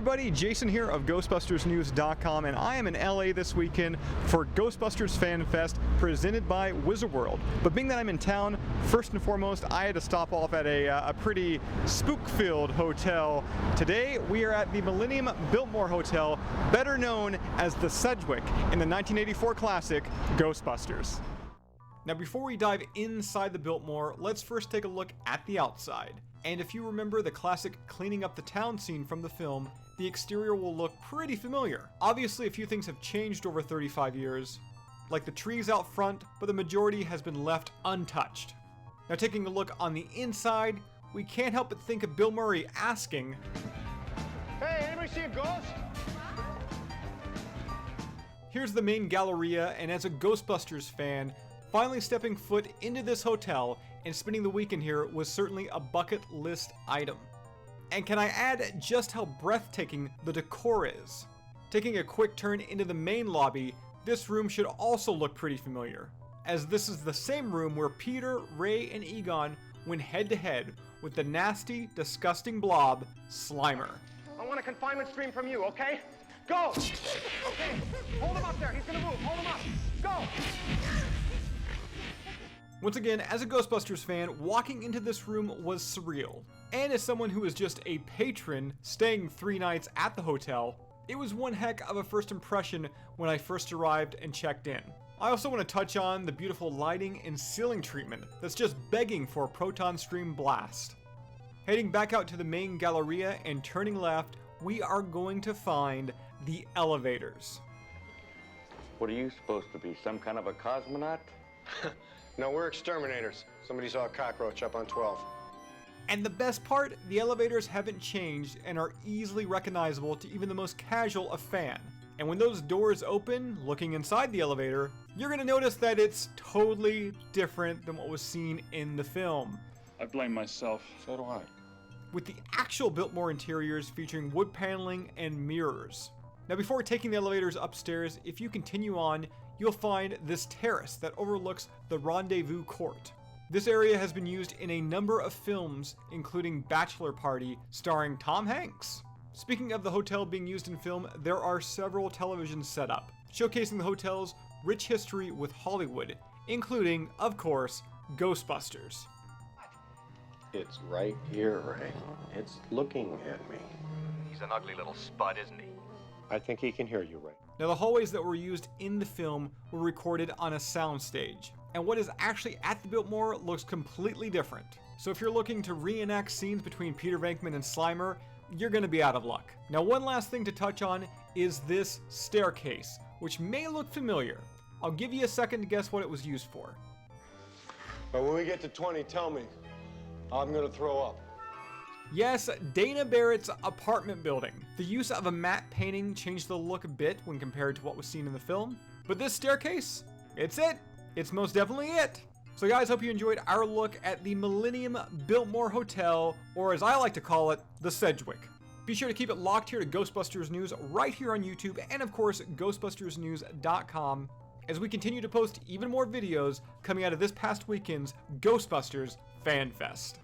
everybody, Jason here of GhostbustersNews.com, and I am in LA this weekend for Ghostbusters Fan Fest presented by Wizard World. But being that I'm in town, first and foremost, I had to stop off at a pretty spook-filled hotel. Today we are at the Millennium Biltmore Hotel, better known as the Sedgewick in the 1984 classic Ghostbusters. Now before we dive inside the Biltmore, let's first take a look at the outside. And if you remember the classic cleaning up the town scene from the film, the exterior will look pretty familiar. Obviously a few things have changed over 35 years, like the trees out front, but the majority has been left untouched. Now taking a look on the inside, we can't help but think of Bill Murray asking, "Hey, anybody see a ghost?" Here's the main Galleria, and as a Ghostbusters fan, finally stepping foot into this hotel and spending the weekend here was certainly a bucket list item. And can I add just how breathtaking the decor is? Taking a quick turn into the main lobby, this room should also look pretty familiar, as this is the same room where Peter, Ray, and Egon went head to head with the nasty, disgusting blob, Slimer. I want a confinement stream from you, okay? Go! Okay, hold him up there, he's gonna move, hold him up, go! Once again, as a Ghostbusters fan, walking into this room was surreal. And as someone who was just a patron staying 3 nights at the hotel, it was one heck of a first impression when I first arrived and checked in. I also want to touch on the beautiful lighting and ceiling treatment that's just begging for a proton stream blast. Heading back out to the main Galleria and turning left, we are going to find the elevators. What are you supposed to be, some kind of a cosmonaut? No, we're exterminators. Somebody saw a cockroach up on 12. And the best part, the elevators haven't changed and are easily recognizable to even the most casual of fan. And when those doors open, looking inside the elevator, you're gonna notice that it's totally different than what was seen in the film. I blame myself. So do I. With the actual Biltmore interiors featuring wood paneling and mirrors. Now before taking the elevators upstairs, if you continue on, you'll find this terrace that overlooks the Rendezvous Court. This area has been used in a number of films, including Bachelor Party, starring Tom Hanks. Speaking of the hotel being used in film, there are several televisions set up, showcasing the hotel's rich history with Hollywood, including, of course, Ghostbusters. It's right here, Ray. It's looking at me. He's an ugly little spud, isn't he? I think he can hear you, Ray. Now the hallways that were used in the film were recorded on a soundstage, and what is actually at the Biltmore looks completely different. So if you're looking to reenact scenes between Peter Venkman and Slimer, you're gonna be out of luck. Now one last thing to touch on is this staircase, which may look familiar. I'll give you a second to guess what it was used for. But when we get to 20, tell me. I'm gonna throw up. Yes, Dana Barrett's apartment building. The use of a matte painting changed the look a bit when compared to what was seen in the film. But this staircase, it's it. It's most definitely it. So guys, hope you enjoyed our look at the Millennium Biltmore Hotel, or as I like to call it, the Sedgewick. Be sure to keep it locked here to Ghostbusters News right here on YouTube, and of course, GhostbustersNews.com, as we continue to post even more videos coming out of this past weekend's Ghostbusters Fan Fest.